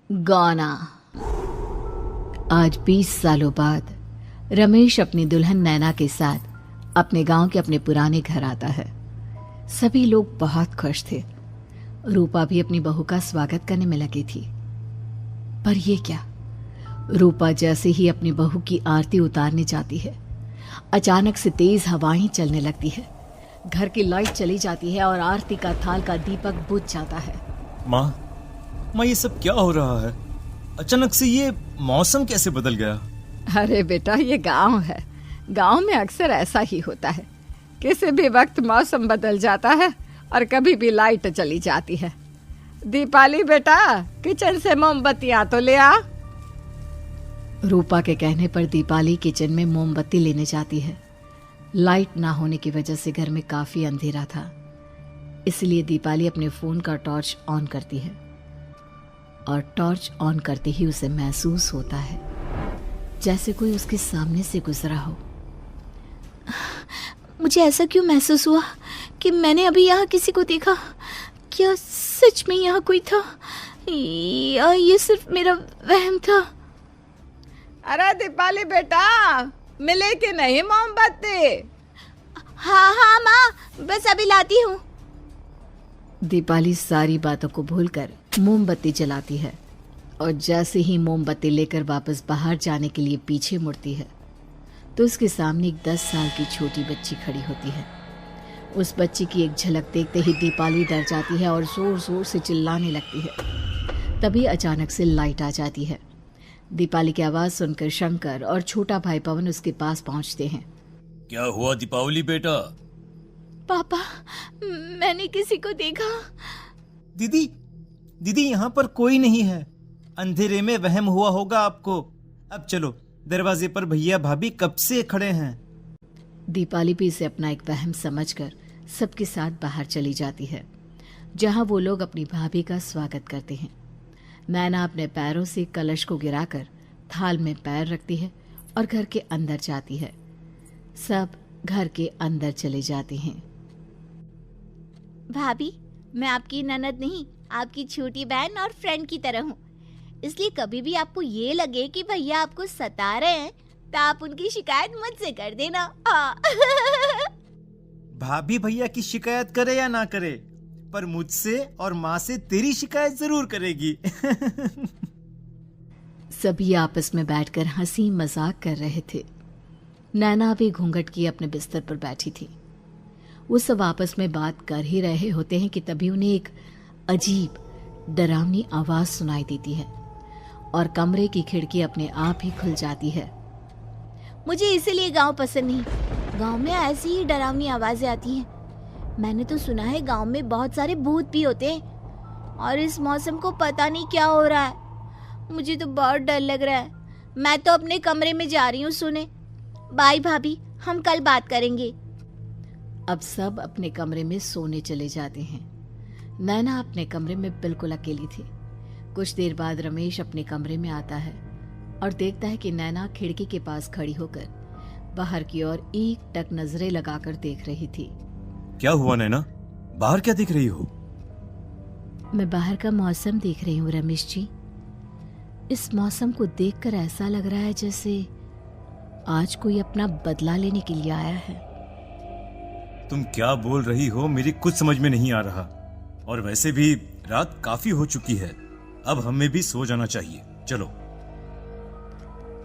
गाना। आज 20 सालों बाद रमेश अपनी दुल्हन नैना के साथ अपने गांव के अपने पुराने घर आता है। सभी लोग बहुत खुश थे। रूपा भी अपनी बहू का स्वागत करने में लगी थी। पर ये क्या, रूपा जैसे ही अपनी बहू की आरती उतारने जाती है, अचानक से तेज हवाएं चलने लगती है। घर की लाइट चली जाती है और आरती का थाल का दीपक बुझ जाता है। माँ, ये सब क्या हो रहा है? अचानक से ये मौसम कैसे बदल गया? अरे बेटा, ये गांव है। गांव में अक्सर ऐसा ही होता है। किसी भी वक्त मौसम बदल जाता है और कभी भी लाइट चली जाती है। दीपाली बेटा, किचन से मोमबत्तियां तो ले आ। रूपा के कहने पर दीपाली किचन में मोमबत्ती लेने जाती है। लाइट ना होने की वजह से घर में काफी अंधेरा था, इसलिए दीपाली अपने फोन का टॉर्च ऑन करती है और टॉर्च ऑन करते ही उसे महसूस होता है जैसे कोई उसके सामने से गुजरा हो। मुझे ऐसा क्यों महसूस हुआ कि मैंने अभी यहाँ किसी को देखा? क्या सच में यहाँ कोई था या ये सिर्फ मेरा वहम था? अरे दीपाली बेटा, मिले कि नहीं मोमबत्ती? हाँ माँ, बस अभी लाती हूँ। दीपाली सारी बातों को भूलकर मोमबत्ती जलाती है और जैसे ही मोमबत्ती लेकर वापस बाहर जाने के लिए पीछे मुड़ती है तो उसके सामने एक 10 साल की छोटी बच्ची खड़ी होती है। उस बच्ची की एक झलक देखते ही दीपाली डर जाती है और जोर जोर से चिल्लाने लगती है। तभी अचानक से लाइट आ जाती है। दीपाली की आवाज सुनकर शंकर और छोटा भाई पवन उसके पास पहुंचते हैं। क्या हुआ दीपावली बेटा? पापा, मैंने किसी को देखा। दीदी, यहाँ पर कोई नहीं है। अंधेरे में वहम हुआ होगा आपको। अब चलो, दरवाजे पर भैया भाभी कब से खड़े हैं। दीपाली भी इसे अपना एक वहम समझकर सबके साथ बाहर चली जाती है, जहां वो लोग अपनी भाभी का स्वागत करते हैं। नैना अपने पैरों से कलश को गिराकर थाल में पैर रखती है और घर के अंदर जाती है। सब घर के अंदर चले जाते हैं। भाभी, मैं आपकी ननद नहीं, आपकी छोटी बहन और फ्रेंड की तरह हूँ। इसलिए कभी भी आपको ये लगे कि भैया आपको सता रहे हैं तो आप उनकी शिकायत मुझसे कर देना। भाभी भैया की शिकायत करे या ना करे, पर मुझसे और माँ से तेरी शिकायत जरूर करेगी। सभी आपस में बैठकर हंसी मजाक कर रहे थे। नैना भी घूंघट किए अपने बिस्तर पर बैठी थी। वो सब आपस में बात कर ही रहे होते हैं कि तभी उन्हें एक अजीब डरावनी आवाज सुनाई देती है और कमरे की खिड़की अपने आप ही खुल जाती है। मुझे इसीलिए गांव पसंद नहीं। गांव में ऐसी ही डरावनी आवाजें आती हैं। मैंने तो सुना है गांव में बहुत सारे भूत भी होते हैं और इस मौसम को पता नहीं क्या हो रहा है। मुझे तो बहुत डर लग रहा है। मैं तो अपने कमरे में जा रही हूँ सोने। बाय भाभी, हम कल बात करेंगे। अब सब अपने कमरे में सोने चले जाते हैं। नैना अपने कमरे में बिल्कुल अकेली थी। कुछ देर बाद रमेश अपने कमरे में आता है और देखता है कि नैना खिड़की के पास खड़ी होकर बाहर की ओर एक टक नजरें लगाकर देख रही थी। क्या हुआ नैना? बाहर क्या देख रही हो? मैं बाहर का मौसम देख रही हूँ रमेश जी। इस मौसम को देखकर ऐसा लग रहा है जैसे आज कोई अपना बदला लेने के लिए आया है। तुम क्या बोल रही हो? मेरी कुछ समझ में नहीं आ रहा। और वैसे भी रात काफी हो चुकी है, अब हमें भी सो जाना चाहिए। चलो।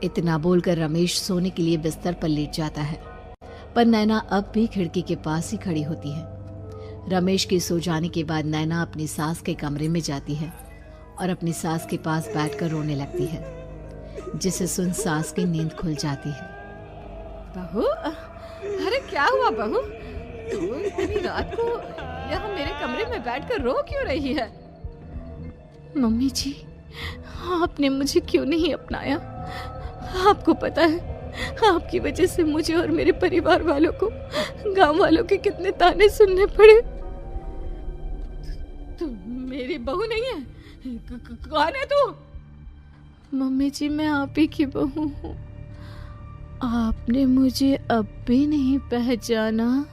इतना बोलकर रमेश सोने के लिए बिस्तर पर लेट जाता है, पर नैना अब भी खिड़की के पास ही खड़ी होती है। रमेश के सो जाने के बाद नैना अपनी सास के कमरे में जाती है और अपनी सास के पास बैठकर रोने लगती है, जिसे सुन सास की नींद खुल जाती है। बहू, अरे क्या हुआ बहू? तू इतनी रात को यहाँ मेरे कमरे में बैठकर रो क्यों रही है? मम्मी जी, आपने मुझे क्यों नहीं अपनाया? आपको पता है, आपकी वजह से मुझे और मेरे परिवार वालों को गांव वालों के कितने ताने सुनने पड़े। तू मेरी बहू नहीं है? कौन है तू? मम्मी जी, मैं आप ही की बहू हूँ। आपने मुझे अब भी नहीं पहचाना?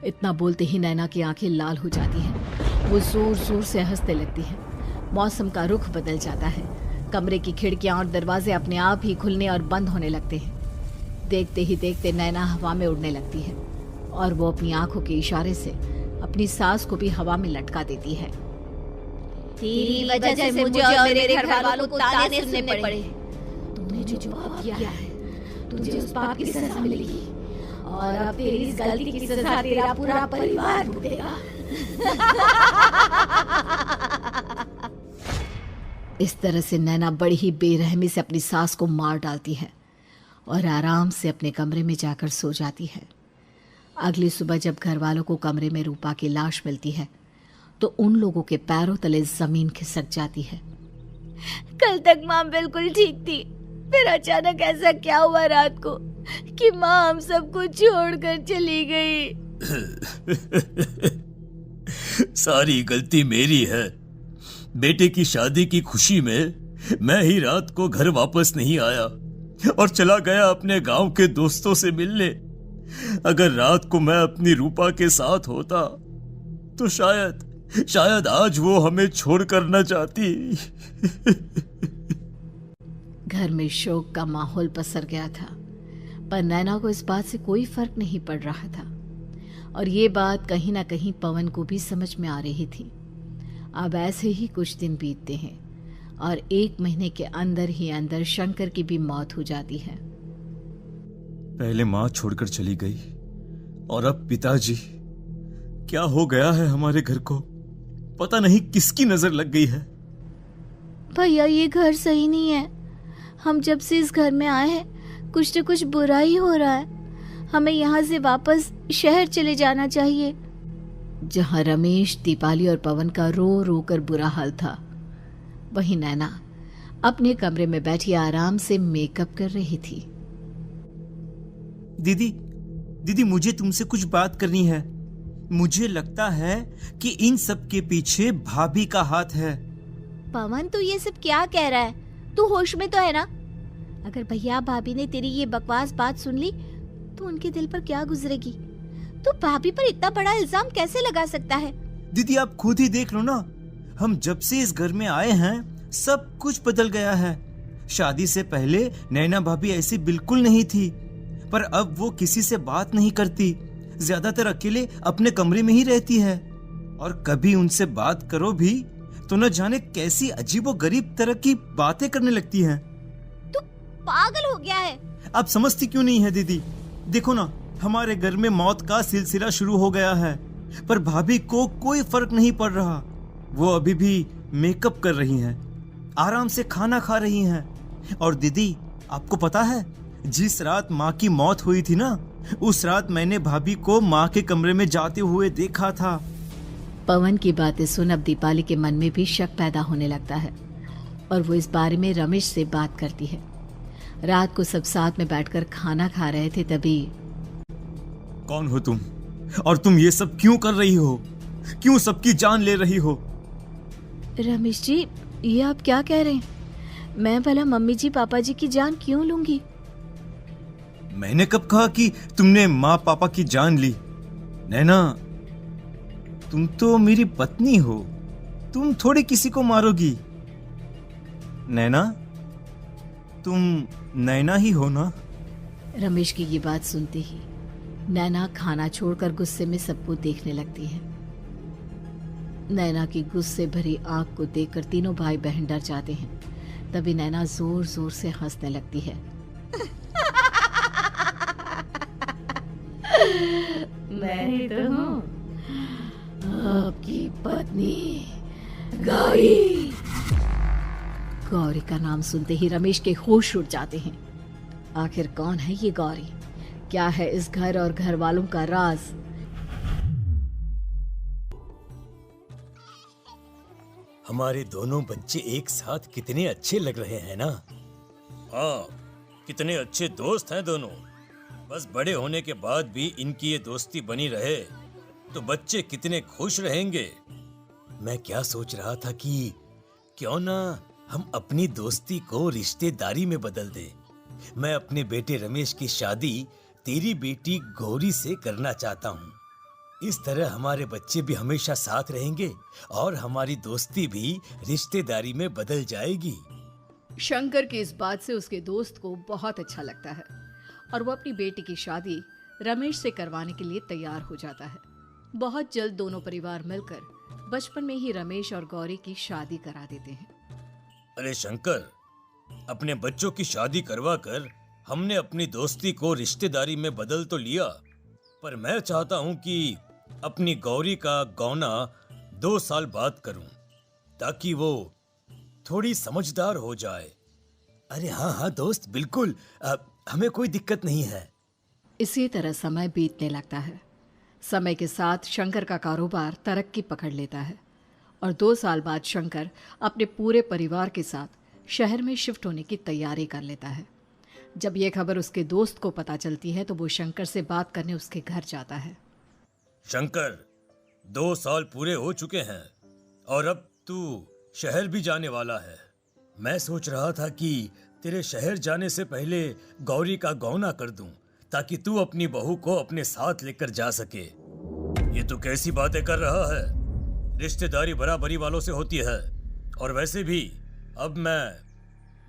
इतना बोलते ही नैना की आंखें लाल हो जाती हैं वो जोर जोर से हंसने लगती है। मौसम का रुख बदल जाता है। कमरे की खिड़कियां और दरवाजे अपने आप ही खुलने और बंद होने लगते हैं। देखते ही देखते नैना हवा में उड़ने लगती है और वो अपनी आंखों के इशारे से अपनी सास को भी हवा में लटका देती है। तेरी वजह से मुझे और मेरे घर वालों को ताने सुनने पड़े। तूने जो पाप किया है, तुझे उस पाप की सजा मिलेगी और अब तेरी इस गलती की सजा तेरा पूरा परिवार भुगतेगा। इस तरह से नैना बड़ी ही बेरहमी से अपनी सास को मार डालती है और आराम से अपने कमरे में जाकर सो जाती है। अगली सुबह जब घर वालों को कमरे में रूपा की लाश मिलती है तो उन लोगों के पैरों तले जमीन खिसक जाती है। कल तक माँ बिल्कुल ठीक थी, फिर अचानक ऐसा क्या हुआ रात को कि माँ हम सबको छोड़कर चली गई। सारी गलती मेरी है। बेटे की शादी की खुशी में मैं ही रात को घर वापस नहीं आया और चला गया अपने गांव के दोस्तों से मिलने। अगर रात को मैं अपनी रूपा के साथ होता तो शायद आज वो हमें छोड़कर न जाती। घर में शोक का माहौल पसर गया था, पर नैना को इस बात से कोई फर्क नहीं पड़ रहा था और ये बात कहीं ना कहीं पवन को भी समझ में आ रही थी। अब ऐसे ही कुछ दिन बीतते हैं और 1 महीने के अंदर ही अंदर शंकर की भी मौत हो जाती है। पहले माँ छोड़कर चली गई और अब पिताजी। क्या हो गया है हमारे घर को? पता नहीं किसकी नजर लग गई है। भैया ये घर सही नहीं है। हम जब से इस घर में आए हैं कुछ न कुछ बुरा ही हो रहा है। हमें यहाँ से वापस शहर चले जाना चाहिए। जहाँ रमेश, दीपाली और पवन का रो रो कर बुरा हाल था, वहीं नैना अपने कमरे में बैठी आराम से मेकअप कर रही थी। दीदी मुझे तुमसे कुछ बात करनी है। मुझे लगता है कि इन सब के पीछे भाभी का हाथ है। पवन तू ये सब क्या कह रहा है? तू होश में तो है ना? अगर भैया भाभी ने तेरी ये बकवास बात सुन ली तो उनके दिल पर क्या गुजरेगी? तू भाभी पर इतना बड़ा इल्जाम कैसे लगा सकता है? दीदी आप खुद ही देख लो ना, हम जब से इस घर में आए हैं सब कुछ बदल गया है। शादी से पहले नैना भाभी ऐसी बिल्कुल नहीं थी, पर अब वो किसी से बात नहीं करती, ज्यादातर अकेले अपने कमरे में ही रहती है और कभी उनसे बात करो भी तो न जाने कैसी अजीबोगरीब तरह की बातें करने लगती हैं। तू पागल हो गया है? आप समझती क्यों नहीं है दीदी? देखो ना, हमारे घर में मौत का सिलसिला शुरू हो गया है, पर भाभी को कोई फर्क नहीं पड़ रहा। वो अभी भी मेकअप कर रही हैं, आराम से खाना खा रही हैं। और दीदी आपको पता है, जिस रात माँ की मौत हुई थी ना, उस रात मैंने भाभी को माँ के कमरे में जाते हुए देखा था। पवन की बातें सुन अब दीपाली के मन में भी शक पैदा होने लगता है और वो इस बारे में रमेश से बात करती है। रात को सब साथ में बैठकर खाना खा रहे थे, तभी कौन हो तुम और तुम ये सब क्यों कर रही हो? क्यों सबकी जान ले रही हो? रमेश जी ये आप क्या कह रहे हैं? मैं भला मम्मी जी पापा जी की जान क्यों लूंगी? मैंने कब कहा कि तुमने माँ पापा की जान ली? नैना तुम तो मेरी पत्नी हो, तुम थोड़ी किसी को मारोगी। नैना तुम नैना ही हो ना? रमेश की ये बात सुनते ही नैना खाना छोड़कर गुस्से में सबको देखने लगती है। नैना की गुस्से भरी आंख को देखकर तीनों भाई बहन डर जाते हैं। तभी नैना जोर जोर से हंसने लगती है। मैं तो हूँ आपकी पत्नी गौरी। गौरी का नाम सुनते ही रमेश के होश उड़ जाते हैं। आखिर कौन है ये गौरी? क्या है इस घर और घर वालों का राज? हमारे दोनों बच्चे एक साथ कितने अच्छे लग रहे हैं ना? हाँ, कितने अच्छे दोस्त हैं दोनों। बस बड़े होने के बाद भी इनकी ये दोस्ती बनी रहे तो बच्चे कितने खुश रहेंगे। मैं क्या सोच रहा था कि क्यों ना हम अपनी दोस्ती को रिश्तेदारी में बदल दें। मैं अपने बेटे रमेश की शादी तेरी बेटी गौरी से करना चाहता हूँ। इस तरह हमारे बच्चे भी हमेशा साथ रहेंगे और हमारी दोस्ती भी रिश्तेदारी में बदल जाएगी। शंकर की इस बात से उसके दोस्त को बहुत अच्छा लगता है और वो अपनी बेटी की शादी रमेश से करवाने के लिए तैयार हो जाता है। बहुत जल्द दोनों परिवार मिलकर बचपन में ही रमेश और गौरी की शादी करा देते हैं। अरे शंकर, अपने बच्चों की शादी करवा कर हमने अपनी दोस्ती को रिश्तेदारी में बदल तो लिया, पर मैं चाहता हूं कि अपनी गौरी का गौना 2 साल बाद करूं, ताकि वो थोड़ी समझदार हो जाए। अरे हाँ हाँ दोस्त, बिल्कुल, हमें कोई दिक्कत नहीं है। इसी तरह समय बीतने लगता है। समय के साथ शंकर का कारोबार तरक्की पकड़ लेता है और 2 साल बाद शंकर अपने पूरे परिवार के साथ शहर में शिफ्ट होने की तैयारी कर लेता है। जब यह खबर उसके दोस्त को पता चलती है तो वो शंकर से बात करने उसके घर जाता है। शंकर, 2 साल पूरे हो चुके हैं और अब तू शहर भी जाने वाला है। मैं सोच रहा था कि तेरे शहर जाने से पहले गौरी का गौना कर दूं, ताकि तू अपनी बहू को अपने साथ लेकर जा सके। ये तू कैसी बातें कर रहा है? रिश्तेदारी बराबरी वालों से होती है, और वैसे भी अब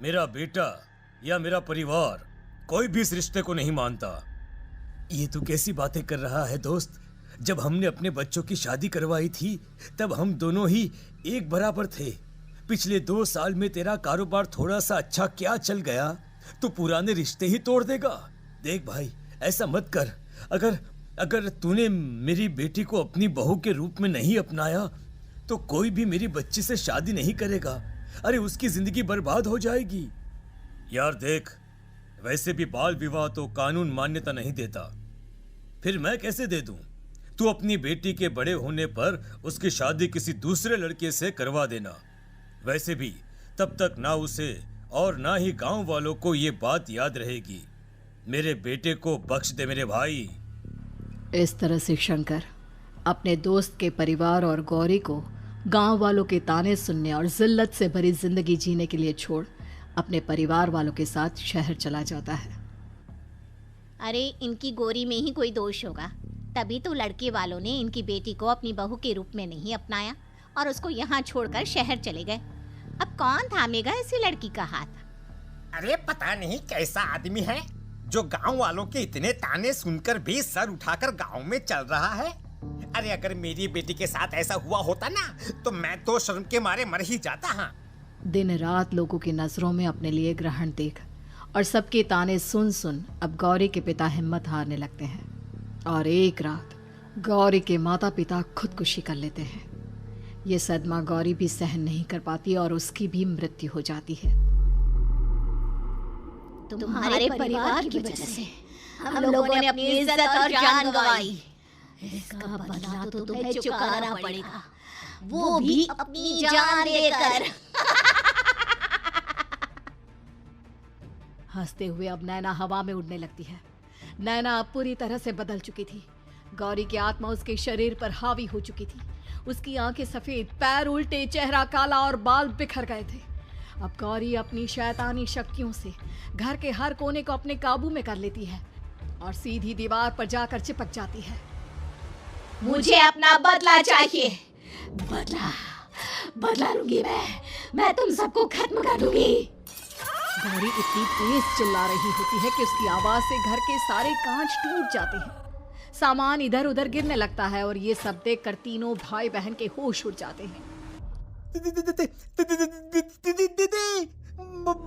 मेरा बेटा या मेरा परिवार कोई भी इस रिश्ते को नहीं मानता। ये तू कैसी बातें कर रहा है दोस्त? जब हमने अपने बच्चों की शादी करवाई थी तब हम दोनों ही एक बराबर थे। पिछले 2 साल में तेरा कारोबार थोड़ा सा अच्छा क्या चल गया तो पुराने रिश्ते ही तोड़ देगा। देख भाई, ऐसा मत कर। अगर तूने मेरी बेटी को अपनी बहू के रूप में नहीं अपनाया तो कोई भी मेरी बच्ची से शादी नहीं करेगा। अरे उसकी जिंदगी बर्बाद हो जाएगी। यार देख, वैसे भी बाल विवाह तो कानून मान्यता नहीं देता, फिर मैं कैसे दे दूं? तू अपनी बेटी के बड़े होने पर उसकी शादी किसी दूसरे लड़के से करवा देना। वैसे भी तब तक ना उसे और ना ही गांव वालों को ये बात याद रहेगी। मेरे बेटे को बख्श दे मेरे भाई। इस तरह से शंकर अपने दोस्त के परिवार और गौरी को गांव वालों के ताने सुनने और जिल्लत से भरी जिंदगी जीने के लिए छोड़ अपने परिवार वालों के साथ शहर चला जाता है। अरे इनकी गौरी में ही कोई दोष होगा, तभी तो लड़के वालों ने इनकी बेटी को अपनी बहू के रूप में नहीं अपनाया और उसको यहाँ छोड़कर शहर चले गए। अब कौन थामेगा ऐसी लड़की का हाथ? अरे पता नहीं कैसा आदमी है जो गांव वालों के इतने ताने सुनकर भी सर उठाकर गांव में चल रहा है। अरे अगर मेरी बेटी के साथ ऐसा हुआ होता ना तो मैं तो शर्म के मारे मर ही जाता। हाँ, दिन रात लोगों की नजरों में अपने लिए ग्रहण देख और सबके ताने सुन सुन अब गौरी के पिता हिम्मत हारने लगते हैं और एक रात गौरी के माता पिता खुदकुशी कर लेते हैं। ये सदमा गौरी भी सहन नहीं कर पाती और उसकी भी मृत्यु हो जाती है। तुम्हारे परिवार की वजह से हम लोगों ने अपनी इज्जत और जान गंवाई। इसका बदला तो तुम्हें चुकाना पड़ेगा, वो भी अपनी जान देकर। हंसते हुए अब नैना हवा में उड़ने लगती है। नैना अब पूरी तरह से बदल चुकी थी। गौरी की आत्मा उसके शरीर पर हावी हो चुकी थी। उसकी आंखें सफेद, पैर उल्टे, चेहरा काला और बाल बिखर गए थे। अब गौरी अपनी शैतानी शक्तियों से घर के हर कोने को अपने काबू में कर लेती है और सीधी दीवार पर जाकर चिपक जाती है। मुझे अपना बदला चाहिए। बदला लूंगी मैं तुम सबको खत्म कर दूंगी। गौरी इतनी तेज चिल्ला रही होती है कि उसकी आवाज से घर के सारे कांच टूट जाते हैं। सामान इधर उधर गिरने लगता है और ये सब देखकर तीनों भाई बहन के होश उड़ जाते हैं।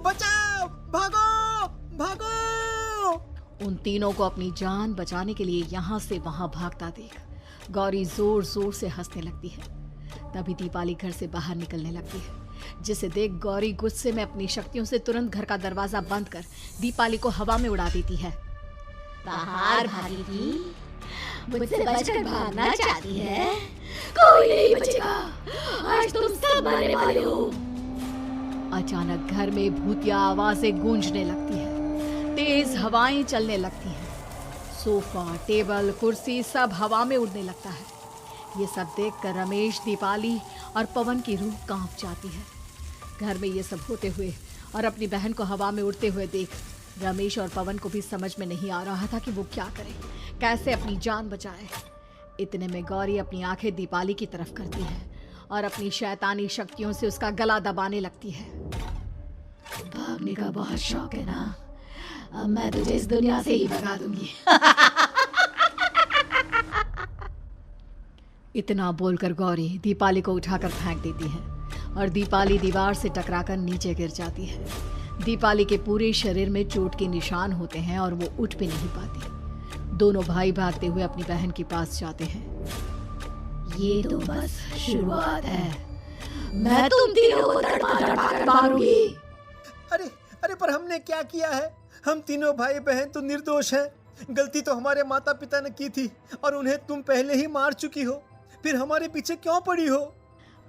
बचाओ, भागो भागो। उन तीनों को अपनी जान बचाने के लिए यहाँ से वहां भागता देख गौरी जोर जोर से हंसने लगती है। तभी दीपाली घर से बाहर निकलने लगती है, जिसे देख गौरी गुस्से में अपनी शक्तियों से तुरंत घर का दरवाजा बंद कर दीपाली को हवा में उड़ा देती है। बाहर भागेगी, मुझसे बचकर भागना चाहती है? कोई नहीं बचेगा, आज तुम सब मरने वाले हो। अचानक घर में भूतिया आवाजें गूंजने लगती है, तेज हवाएं चलने लगती हैं। सोफा, टेबल, कुर्सी सब हवा में उड़ने लगता है। ये सब देखकर रमेश, दीपाली और पवन की रूह कांप जाती है। घर में ये सब होते हुए और अपनी बहन को हवा में उड़ते हुए देख रमेश और पवन को भी समझ में नहीं आ रहा था कि वो क्या करे, कैसे अपनी जान बचाए। इतने में गौरी अपनी आंखें दीपाली की तरफ करती है और अपनी शैतानी शक्तियों से उसका गला दबाने लगती है। भागने का बहुत शौक है ना? अब मैं तुझे इस दुनिया से ही भगा दूंगी। इतना बोलकर गौरी दीपाली को उठाकर फेंक देती है और दीपाली दीवार से टकराकर नीचे गिर जाती है। दीपाली के पूरे शरीर में चोट के निशान होते हैं और वो उठ भी नहीं पाती। दोनों भाई भागते हुए अपनी बहन के पास जाते हैं। ये तो बस शुरुआत है, मैं तुम तीनों को तड़पा कर मारूंगी। अरे अरे, पर हमने क्या किया है? हम तीनों भाई बहन तो निर्दोष हैं। गलती तो हमारे माता पिता ने की थी और उन्हें तुम पहले ही मार चुकी हो, फिर हमारे पीछे क्यों पड़ी हो?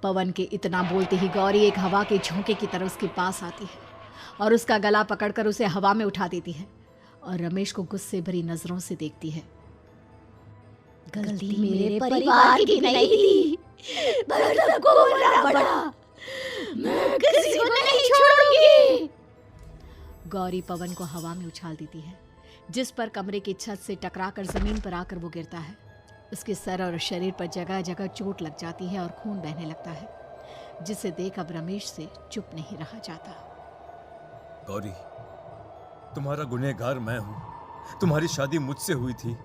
पवन के इतना बोलते ही गौरी एक हवा के झोंके की तरह उसके पास आती है और उसका गला पकड़कर उसे हवा में उठा देती है और रमेश को गुस्से भरी नजरों से देखती है। गलती मेरे परिवार की नहीं थी, पर सबको बोलना पड़ा। मैं किसी को नहीं छोड़ूंगी। गौरी पवन को हवा में उछाल देती है, जिस पर कमरे की छत से टकराकर जमीन पर आकर वो गिरता है। उसके सर और शरीर पर जगह जगह चोट लग जाती है और खून बहने लगता है, जिसे देख अब रमेश से चुप नहीं रहा जाता। गौरी, तुम्हारा गुनहगार मैं हूँ। तुम्हारी शादी मुझसे हुई थी।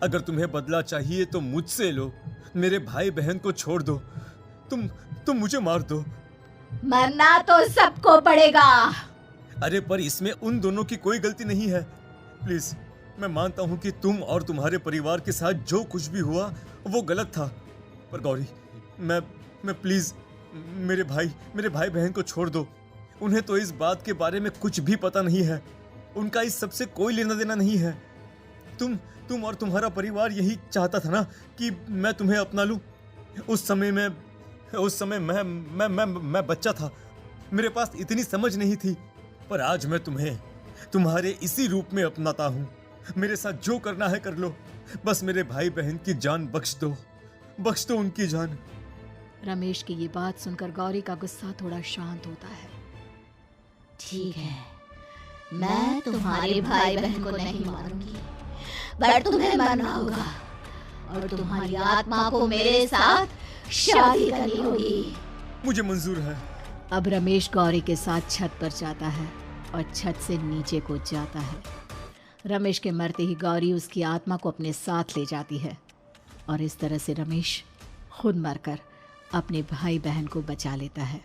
अगर तुम्हें बदला चाहिए तो मुझसे लो। मेरे भाई बहन को छोड़ दो। तुम मुझे मार दो। मरना तो सबको पड़ेगा। अरे पर इसमें उन दोनों की कोई गलती नहीं है। प्लीज, मैं मानता हूँ कि तुम और तुम्हारे परिवार के साथ जो कुछ भी हुआ वो गलत था, पर गौरी, मैं प्लीज मेरे भाई बहन को छोड़ दो। उन्हें तो इस बात के बारे में कुछ भी पता नहीं है। उनका इस सबसे कोई लेना देना नहीं है। तुम और तुम्हारा परिवार यही चाहता था ना कि मैं तुम्हें अपना लूं। उस समय मैं बच्चा था। मेरे पास इतनी समझ नहीं थी, पर आज मैं तुम्हें तुम्हारे इसी रूप में अपनाता हूँ। मेरे साथ जो करना है कर लो, बस मेरे भाई बहन की जान बख्श दो उनकी जान। रमेश की ये बात सुनकर गौरी का गुस्सा थोड़ा शांत होता है। ठीक है, मैं तुम्हारे भाई बहन को नहीं मारूंगी, पर तुम्हें मरना होगा और तुम्हारी आत्मा को मेरे साथ शादी करनी होगी। मुझे मंजूर है। अब रमेश गौरी के साथ छत पर जाता है और छत से नीचे को जाता है। रमेश के मरते ही गौरी उसकी आत्मा को अपने साथ ले जाती है और इस तरह से रमेश खुद मरकर अपने भाई बहन को बचा लेता है।